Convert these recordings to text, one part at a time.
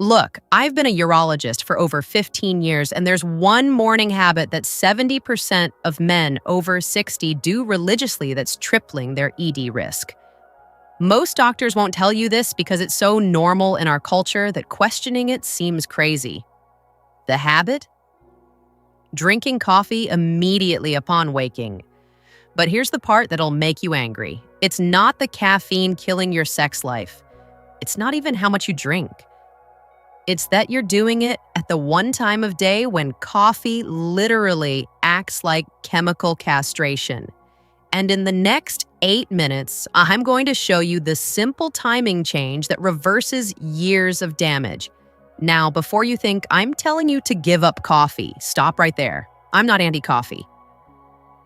Look, I've been a urologist for over 15 years, and there's one morning habit that 70% of men over 60 do religiously that's tripling their ED risk. Most doctors won't tell you this because it's so normal in our culture that questioning it seems crazy. The habit? Drinking coffee immediately upon waking. But here's the part that'll make you angry. It's not the caffeine killing your sex life. It's not even how much you drink. It's that you're doing it at the one time of day when coffee literally acts like chemical castration. And in the next 8 minutes, I'm going to show you the simple timing change that reverses years of damage. Now, before you think I'm telling you to give up coffee, stop right there. I'm not anti-coffee.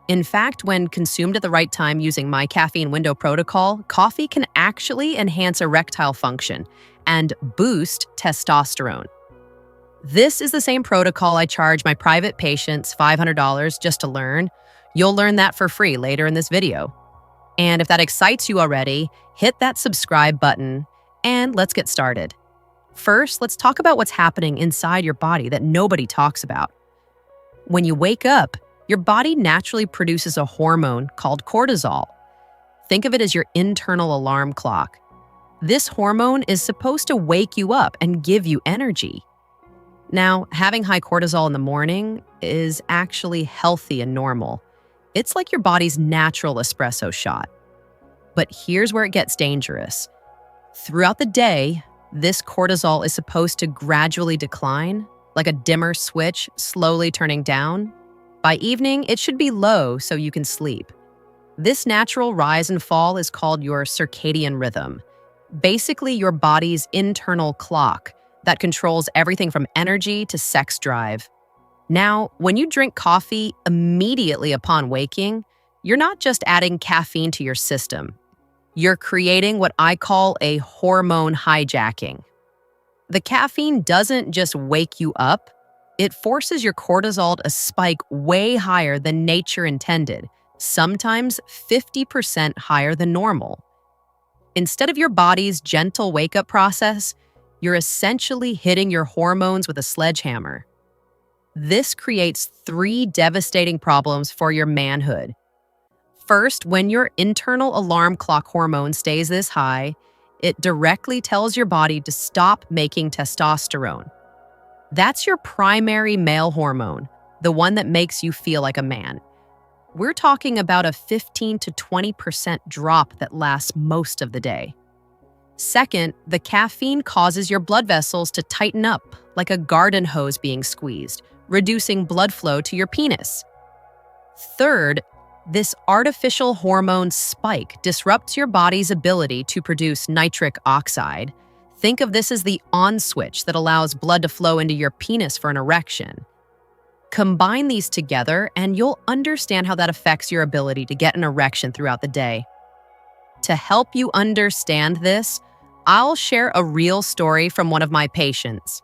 In fact, when consumed at the right time using my Caffeine Window Protocol, coffee can actually enhance erectile function and boost testosterone. This is the same protocol I charge my private patients $500 just to learn. You'll learn that for free later in this video. And if that excites you already, hit that subscribe button and let's get started. First, let's talk about what's happening inside your body that nobody talks about. When you wake up, your body naturally produces a hormone called cortisol. Think of it as your internal alarm clock. This hormone is supposed to wake you up and give you energy. Now, having high cortisol in the morning is actually healthy and normal. It's like your body's natural espresso shot. But here's where it gets dangerous. Throughout the day, this cortisol is supposed to gradually decline, like a dimmer switch slowly turning down. By evening, it should be low so you can sleep. This natural rise and fall is called your circadian rhythm, basically your body's internal clock that controls everything from energy to sex drive. Now, when you drink coffee immediately upon waking, you're not just adding caffeine to your system. You're creating what I call a hormone hijacking. The caffeine doesn't just wake you up, it forces your cortisol to spike way higher than nature intended, sometimes 50% higher than normal. Instead of your body's gentle wake-up process, you're essentially hitting your hormones with a sledgehammer. This creates 3 devastating problems for your manhood. First, when your internal alarm clock hormone stays this high, it directly tells your body to stop making testosterone. That's your primary male hormone, the one that makes you feel like a man. We're talking about a 15 to 20% drop that lasts most of the day. Second, the caffeine causes your blood vessels to tighten up like a garden hose being squeezed, reducing blood flow to your penis. Third, this artificial hormone spike disrupts your body's ability to produce nitric oxide. Think of this as the on switch that allows blood to flow into your penis for an erection. Combine these together and you'll understand how that affects your ability to get an erection throughout the day. To help you understand this, I'll share a real story from one of my patients.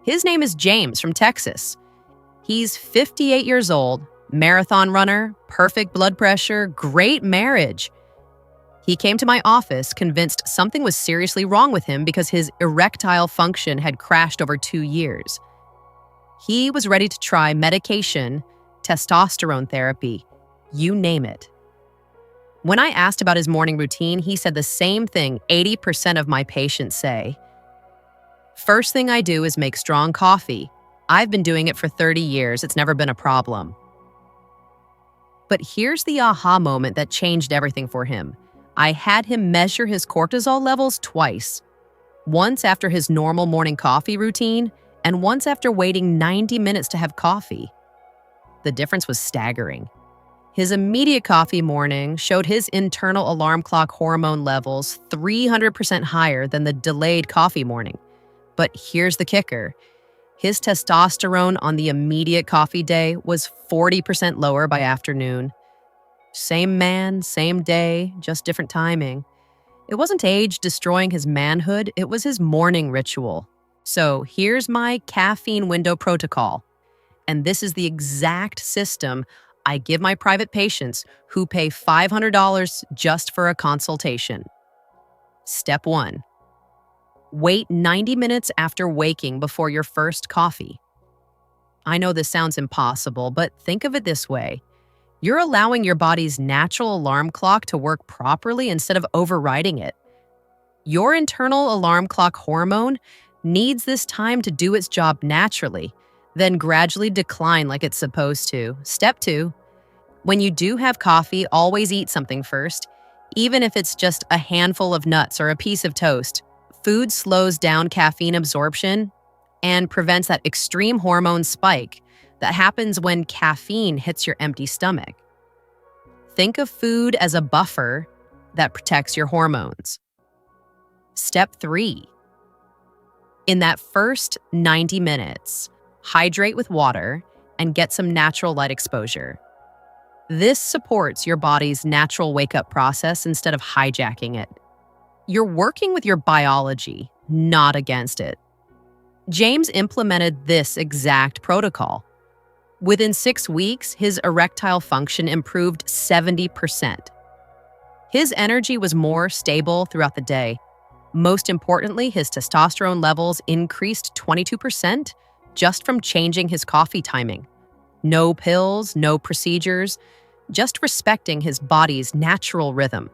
His name is James from Texas. He's 58 years old, marathon runner, perfect blood pressure, great marriage. He came to my office convinced something was seriously wrong with him because his erectile function had crashed over 2 years. He was ready to try medication, testosterone therapy, you name it. When I asked about his morning routine, he said the same thing 80% of my patients say. First thing I do is make strong coffee. I've been doing it for 30 years. It's never been a problem. But here's the aha moment that changed everything for him. I had him measure his cortisol levels twice. Once after his normal morning coffee routine, and once after waiting 90 minutes to have coffee. The difference was staggering. His immediate coffee morning showed his internal alarm clock hormone levels 300% higher than the delayed coffee morning. But here's the kicker. His testosterone on the immediate coffee day was 40% lower by afternoon. Same man, same day, just different timing. It wasn't age destroying his manhood, it was his morning ritual. So here's my Caffeine Window Protocol. And this is the exact system I give my private patients who pay $500 just for a consultation. Step 1. Wait 90 minutes after waking before your first coffee. I know this sounds impossible, but think of it this way. You're allowing your body's natural alarm clock to work properly instead of overriding it. Your internal alarm clock hormone needs this time to do its job naturally, then gradually decline like it's supposed to. Step 2, when you do have coffee, always eat something first, even if it's just a handful of nuts or a piece of toast. Food slows down caffeine absorption and prevents that extreme hormone spike that happens when caffeine hits your empty stomach. Think of food as a buffer that protects your hormones. Step 3. In that first 90 minutes, hydrate with water and get some natural light exposure. This supports your body's natural wake-up process instead of hijacking it. You're working with your biology, not against it. James implemented this exact protocol. Within 6 weeks, his erectile function improved 70%. His energy was more stable throughout the day. Most importantly, his testosterone levels increased 22% just from changing his coffee timing. No pills, no procedures, just respecting his body's natural rhythm.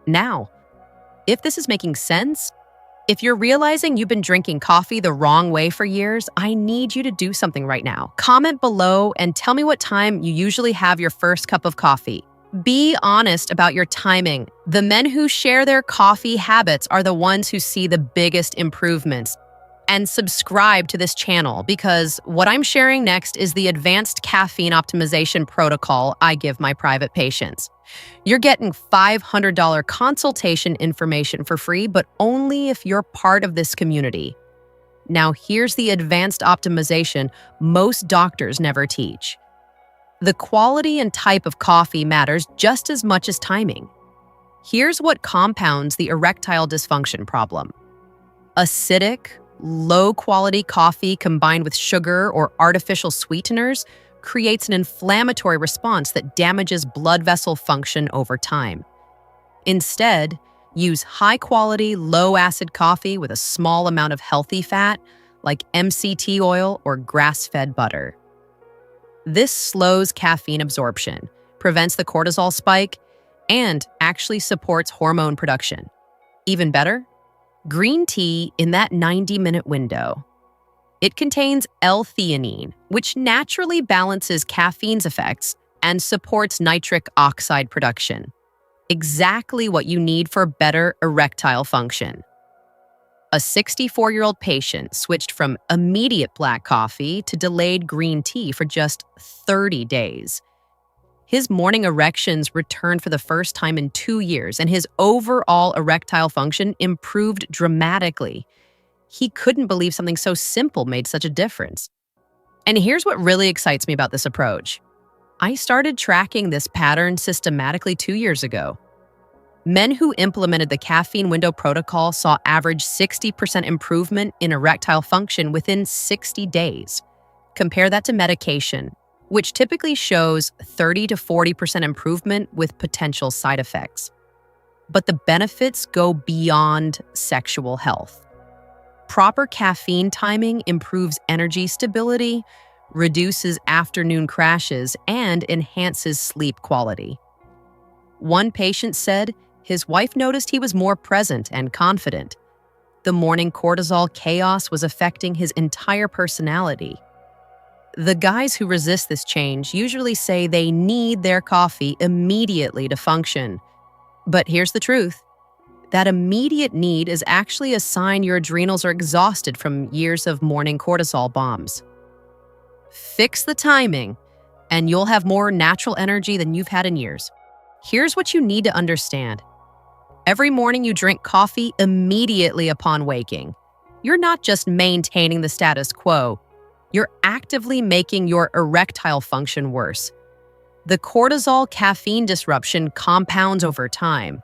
Now, if this is making sense, if you're realizing you've been drinking coffee the wrong way for years, I need you to do something right now. Comment below and tell me what time you usually have your first cup of coffee. Be honest about your timing. The men who share their coffee habits are the ones who see the biggest improvements. And subscribe to this channel because what I'm sharing next is the advanced caffeine optimization protocol I give my private patients. You're getting $500 consultation information for free, but only if you're part of this community. Now, here's the advanced optimization most doctors never teach. The quality and type of coffee matters just as much as timing. Here's what compounds the erectile dysfunction problem. Acidic, low-quality coffee combined with sugar or artificial sweeteners creates an inflammatory response that damages blood vessel function over time. Instead, use high-quality, low-acid coffee with a small amount of healthy fat, like MCT oil or grass-fed butter. This slows caffeine absorption, prevents the cortisol spike, and actually supports hormone production. Even better, green tea in that 90-minute window. It contains L-theanine, which naturally balances caffeine's effects and supports nitric oxide production. Exactly what you need for better erectile function. A 64-year-old patient switched from immediate black coffee to delayed green tea for just 30 days. His morning erections returned for the first time in 2 years, and his overall erectile function improved dramatically. He couldn't believe something so simple made such a difference. And here's what really excites me about this approach. I started tracking this pattern systematically 2 years ago. Men who implemented the Caffeine Window Protocol saw average 60% improvement in erectile function within 60 days. Compare that to medication, which typically shows 30 to 40% improvement with potential side effects. But the benefits go beyond sexual health. Proper caffeine timing improves energy stability, reduces afternoon crashes, and enhances sleep quality. One patient said his wife noticed he was more present and confident. The morning cortisol chaos was affecting his entire personality. The guys who resist this change usually say they need their coffee immediately to function. But here's the truth. That immediate need is actually a sign your adrenals are exhausted from years of morning cortisol bombs. Fix the timing, and you'll have more natural energy than you've had in years. Here's what you need to understand. Every morning you drink coffee immediately upon waking. You're not just maintaining the status quo. You're actively making your erectile function worse. The cortisol caffeine disruption compounds over time.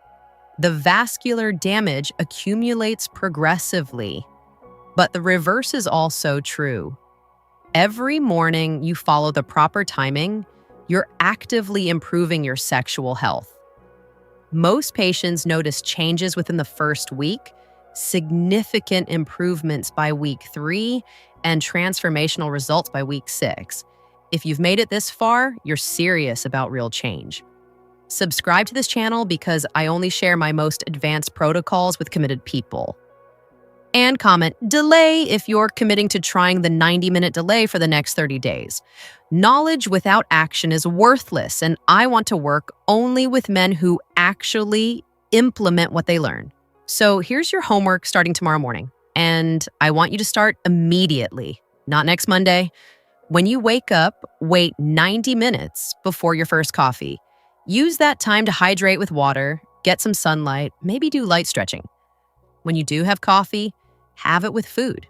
The vascular damage accumulates progressively. But the reverse is also true. Every morning you follow the proper timing, you're actively improving your sexual health. Most patients notice changes within the first week, significant improvements by week 3, and transformational results by week 6. If you've made it this far, you're serious about real change. Subscribe to this channel because I only share my most advanced protocols with committed people. And comment delay if you're committing to trying the 90-minute delay for the next 30 days. Knowledge without action is worthless, and I want to work only with men who actually implement what they learn. So here's your homework starting tomorrow morning, and I want you to start immediately, not next Monday. When you wake up, wait 90 minutes before your first coffee. Use that time to hydrate with water, get some sunlight, maybe do light stretching. When you do have coffee, have it with food.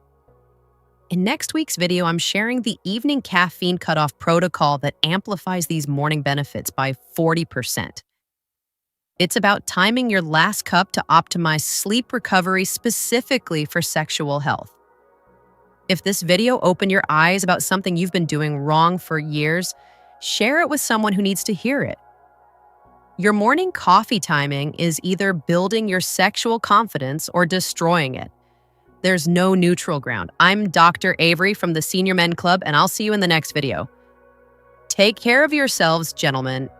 In next week's video, I'm sharing the evening caffeine cutoff protocol that amplifies these morning benefits by 40%. It's about timing your last cup to optimize sleep recovery specifically for sexual health. If this video opened your eyes about something you've been doing wrong for years, share it with someone who needs to hear it. Your morning coffee timing is either building your sexual confidence or destroying it. There's no neutral ground. I'm Dr. Avery from the Senior Men Club, and I'll see you in the next video. Take care of yourselves, gentlemen,